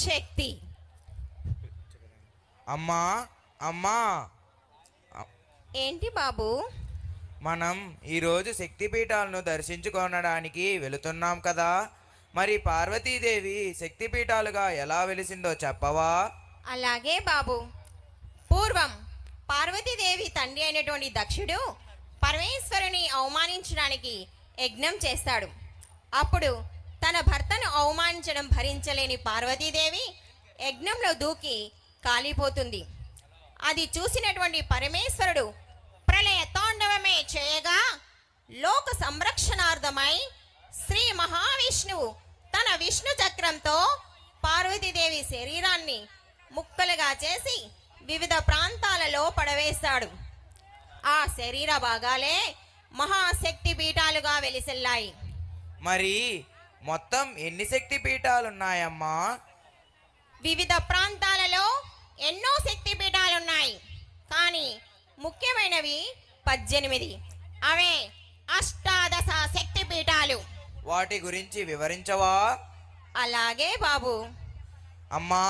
శక్తి. అమ్మా అమ్మా, ఏంటి బాబు? మనం ఈరోజు శక్తిపీఠాలను దర్శించుకోవడానికి వెళుతున్నాం కదా, మరి పార్వతీదేవి శక్తిపీఠాలుగా ఎలా వెలిసిందో చెప్పవా? అలాగే బాబు. పూర్వం పార్వతీదేవి తండ్రి అయినటువంటి దక్షుడు పరమేశ్వరుని అవమానించడానికి యజ్ఞం చేస్తాడు. అప్పుడు తన భర్తను అవమానించడం భరించలేని పార్వతీదేవి యజ్ఞంలో దూకి కాలిపోతుంది. అది చూసినటువంటి పరమేశ్వరుడు ప్రళయ తాండవమే చేయగా లోక సంరక్షణార్థమై శ్రీ మహావిష్ణువు తన విష్ణు చక్రంతో పార్వతీదేవి శరీరాన్ని ముక్కలుగా చేసి వివిధ ప్రాంతాలలో పడవేశాడు. ఆ శరీర భాగాలే మహాశక్తి పీఠాలుగా వెలిసిల్లాయి. మరి మొత్తం ఎన్ని శక్తి పీఠాలున్నాయమ్మా? వివిధ ప్రాంతాలలో ఎన్నో శక్తి పీఠాలున్నాయి, కానీ ముఖ్యమైనవి 18. అవే అష్టాదశ శక్తి పీఠాలు. వాటి గురించి వివరించవా? అలాగే బాబు. అమ్మా,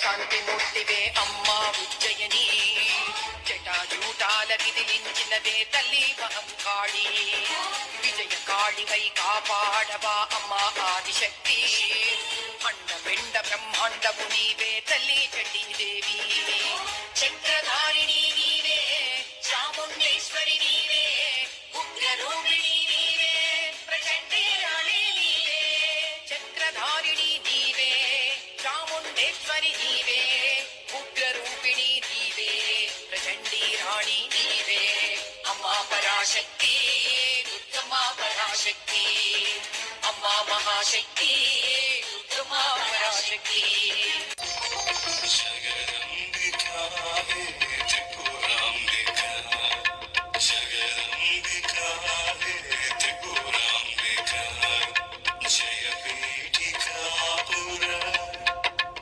శాంతి మూర్తివే అమ్మా ఉజ్జయిని జటాజూటాల విదిలించినవే తల్లి మహంకాళి విజయ కాళివై కాపాడవా అమ్మా ఆదిశక్తి అండపిండ బ్రహ్మాండము నీవే తల్లి చండీదేవి చక్రధారిణి నీవే చాముండేశ్వరి నీవే ఉగ్రరూపిణి నీవే ప్రచండే రాణి నీవే చక్రధారిణి నీవే చాముండేశ్వరి నీవే ఉగ్రరూపిణి నీవే ప్రచండీ రాణి నీవే అమ్మా పరాశక్తి దుర్గమ్మా పరాశక్తి అమ్మా మహాశక్తి దుర్గమ్మా పరాశక్తి जगदम्बिका हे त्रिपुराम्बिका जगदम्बिका हे त्रिपुराम्बिका जय पीठिका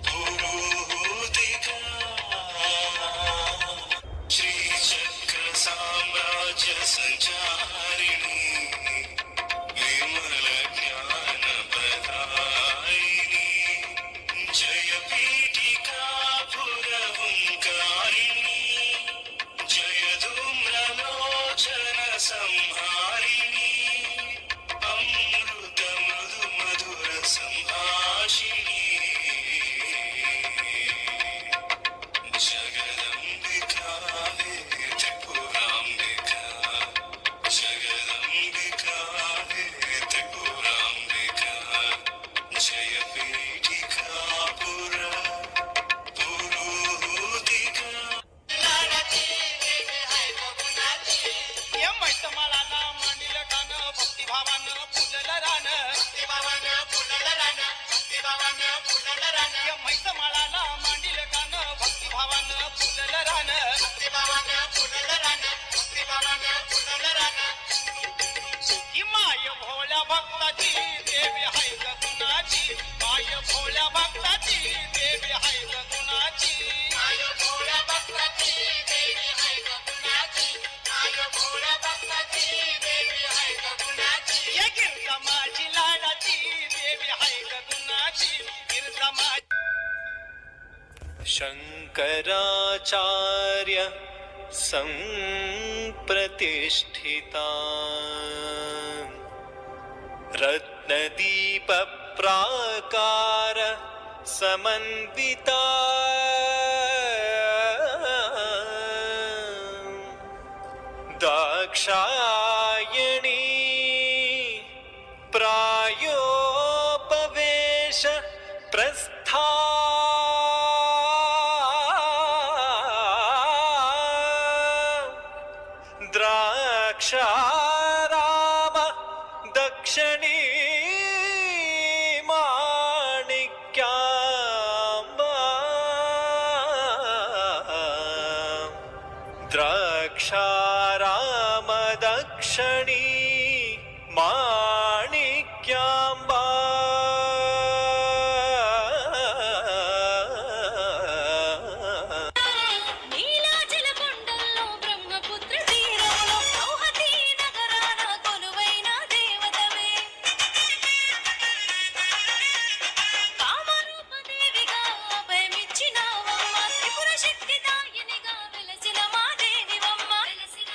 पुरोहुतिका श्रीचक्र साम्राज्य संचारिणी विमल ज्ञान प्रदायिनी जय पीठिका पुरहुंकारिणी जय धूम्रलोचन संहारिणी अमृत मधु मधुर संभाषिणी जगदम्बिका हे त्रिपुराम्बिका जगदम्बिका हे त्रिपुराम्बिका जय पीठिका पुरोहुतिका मैतमाळाला मांडील कान भक्तिभावानं फुलल रान मैतमाळाला मांडील कान भक्तिभावानं फुलल रान ही माय भोळ्या भक्ताची देवी हाय ग गुणाची माय भोळ्या भक्ताची देवी हाय ग गुणाची माय भोळ्या भक्ताची देवी हाय ग गुणाची माय भोळ्या भक्ताची देवी हाय ग गुणाची ये गिरजा माझी लाडाची देवी हाय ग गुणाची गिरजा माझी शंकराचार्य संप्रतिष्ठिता रत्नदीप प्राकार समन्विता दाक्षायणी प्रायोपवेश प्रस्था द्राक्षाराम दक्षिणी माणिक्याम्बा द्राक्षाराम दक्षिणी माणिक्याम्बा నీలాచల కొండల్లో బ్రహ్మపుత్ర తీరంలో గౌహతి నగరాన కొలువైన దేవతవే కామరూప దేవిగా అభయమిచ్చినావమ్మ త్రిపుర శక్తి దాయినిగా వెలసిన మా దేవివమ్మ వెలసిన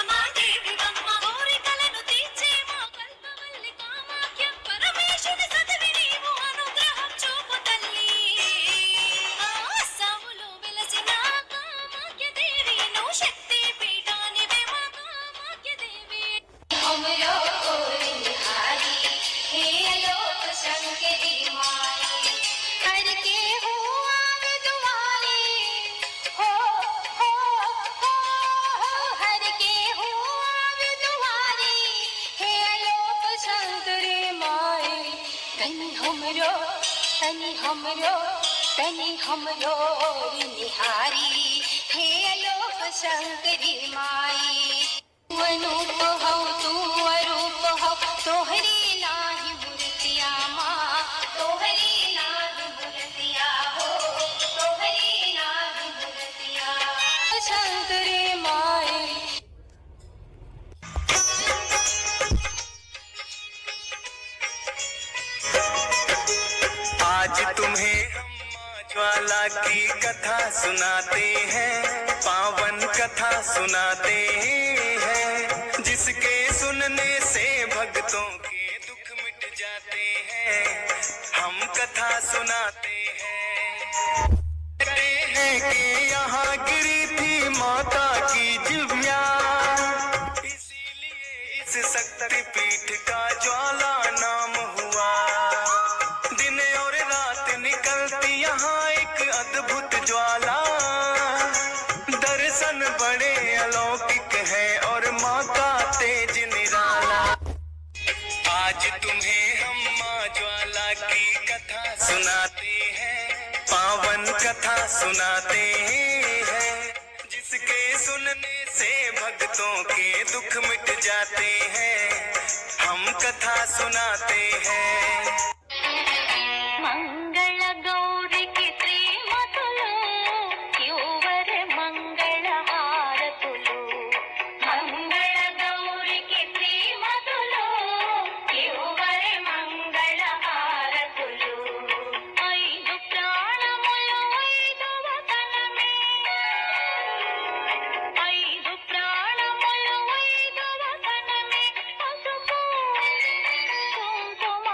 మా దేవివమ్మ కోరికలను తీర్చే మా కల్పవల్లి కామాఖ్య పరమేశుని సతవి నీవు అనుగ్రహం చూపు తల్లి సాములో వెలసిన కామాఖ్య దేవి నువ్వు శక్తి పీఠానివే మా కామాఖ్య దేవి అమరో కోరిహారి హే అలోక శంకరి మాయి करके हुआ विद्वानी हो हो हो हर के हुआ विद्वानी हे अलोक शंकरी माई तनी हमरो निहारी हे अलोक शंकरी माई अनूप हो तू अरूप हो तोहरी नाही मूर्तिया माँ तोहरी नाही मूर्तिया हो तोहरी नाही मूर्तिया शंकरी माई आज तुम्हें हम ज्वाला की कथा सुनाते हैं, पावन कथा सुनाते हैं, जिसके सुनने से भक्तों के दुख मिट जाते हैं। हम कथा सुनाते हैं। कहते हैं कि यहाँ गिरी थी माता की जिव्या, इसीलिए इस शक्तिपीठ का ज्वाला नाम हुआ। दिन और रात निकलती यहाँ एक अद्भुत ज्वाला, दर्शन बड़े अलौकिक है और माँ का तेज निराला। आज तुम्हें हम माँ ज्वाला की कथा सुनाते हैं, पावन कथा सुनाते हैं, जिसके सुनने से भक्तों के दुख मिट जाते हैं। हम कथा सुनाते हैं। మంగళ గౌరికి శ్రీమతులు యువరి మంగళ హారతులు. మంగళ గౌరికి శ్రీమతులు యువరి మంగళ హారతులు. ఐదు ప్రాణములు ఐదవ కణమే, ఐదు ప్రాణములు ఐదవ కణమే, పసుపు కుంకుమ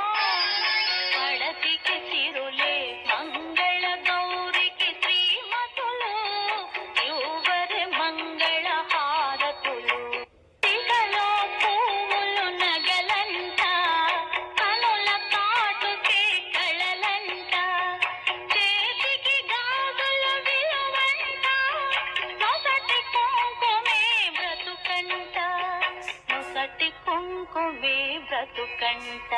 పడతికి తిరులే. మంగళ గౌరికి శ్రీమతులు యువరి మంగళ హారతులు. తిగలో పువ్వులు నగలంట, కనుల కాటుకే కళలంట, చేతికి గాజులు విలువంట, నొసటి కుంకుమే బ్రతుకంట, నొసటి కుంకుమే బ్రతుకంట.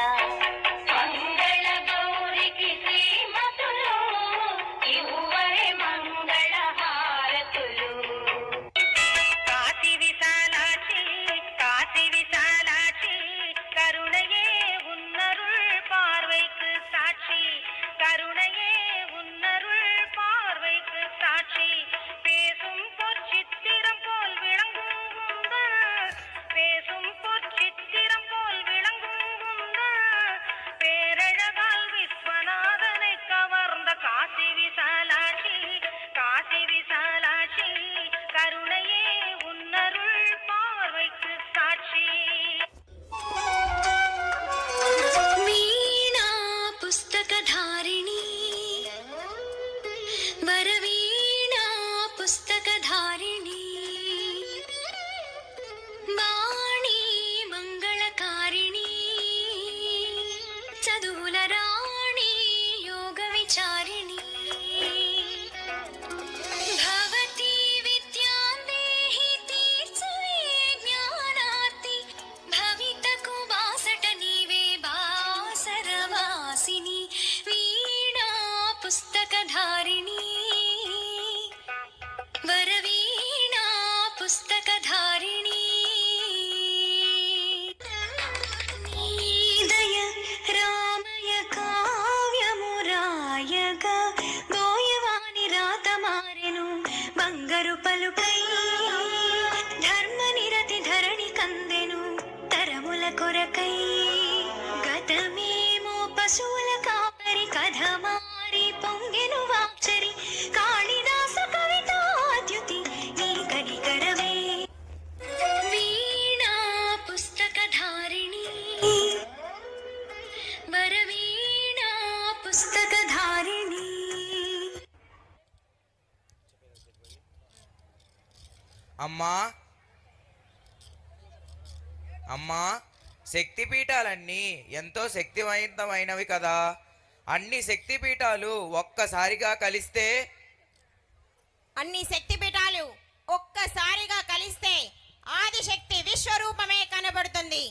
మంగళ గౌరికి శ్రీమతులు యువరి మంగళ హారతులు. కాశీ విశాలాక్షి, కాశీ విశాలాక్షి, கருணையே உன்னருள் பார்வைக்கு சாட்சி, கருணையே உன்னருள் பார்வைக்கு சாட்சி. பேசும் பொற்சித்திரம் போல் விளங்கும் உந்தன், பேசும் பொற்சித்திரம் போல் விளங்கும் உந்தன், பேரழகால் விஸ்வநாதனை கவர்ந்த காசி விசாலாட்சி, காசி விசாலாட்சி, கருணையே உன்னருள் பார்வைக்கு சாட்சி. వీణా పుస్తకధారిణి, వరవీణా పుస్తకధారిణి, వాణి మంగళకారిణి, చదువుల రాణి యోగ విచారిణి. భవతి విద్యాందేహి తీర్చవే జ్ఞానార్తి, భవితకు బాసట నీవే బాసరవాసిని. వీణా పుస్తకధారిణి, వరవీణా పుస్తకధారిణి. నీదయ రామయ కావ్యమురాయగా, బోయవాని రాత మారెను బంగారు పలుకై. ధర్మ నిరతి ధరణి కందెను తరముల కొరకై. గతమేమో పశువుల కాపరి కథ మారి పొంగెను వాచరి. కాళిదాస కవితాద్యుతి నీ కనికరమే. వీణా పుస్తకధారిణి, వరవీణా పుస్తకధారిణి. అమ్మా అమ్మా, శక్తిపీఠాలన్నీ ఎంతో శక్తివంతమైనవి కదా. అన్ని శక్తిపీఠాలు ఒక్కసారిగా కలిస్తే అన్ని శక్తిపీఠాలు ఒక్కసారిగా కలిస్తే ఆదిశక్తి విశ్వరూపమే కనబడుతుంది.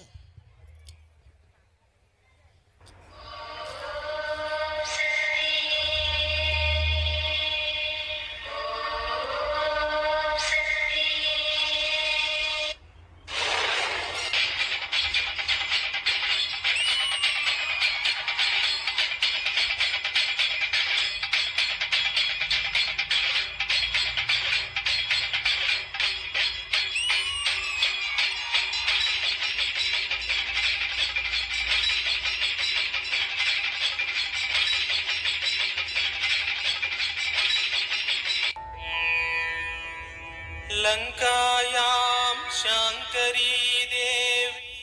लंकायां शांकरी देवी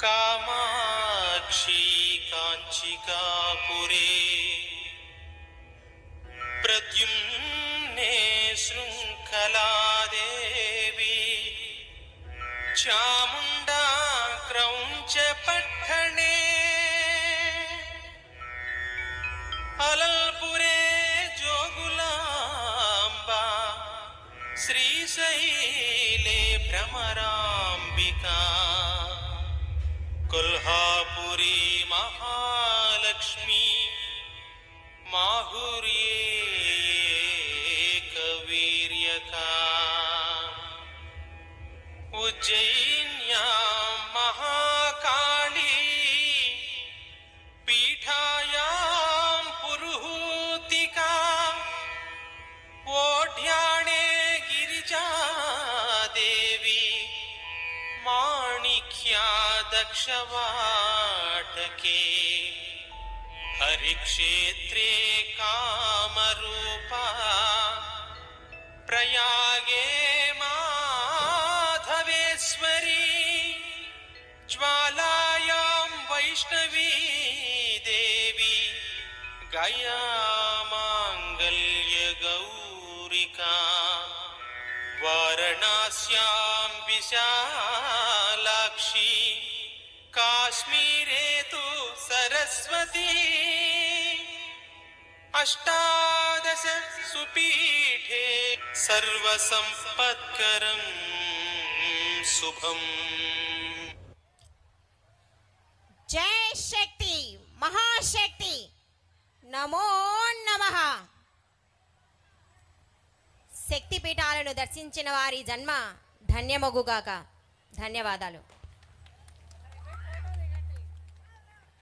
कामाक्षी कांचिकापुरे प्रद्युम्ने शृंखला देवी चामुंडा क्रौंच पट्टणे अललपुरे जोगुलांबा श्रीशैले भ्रमरांबिका कोल्हापुरी महालक्ष्मी माहुर्ये कवीर्यका उज्जैन्यां महाकाली पीठायां पुरुहूतिका ओढ्याणे गिरिजा देवी माणिक्या दक्षवाटके हरिक्षेत्रे कामरूपा प्रयागे माधवेश्वरी ज्वालायां वैष्णवी देवी गया मांगल्य गौरिका वाराणस्यां विशालाक्षी काश्मीरे तु सरस्वती अष्टादश सुपीठे सर्वसंपत्करं शुभम्। జై శక్తి మహాశక్తి నమో నమః. శక్తిపీఠాలను దర్శించిన వారి జన్మ ధన్యమగుగాక. ధన్యవాదాలు.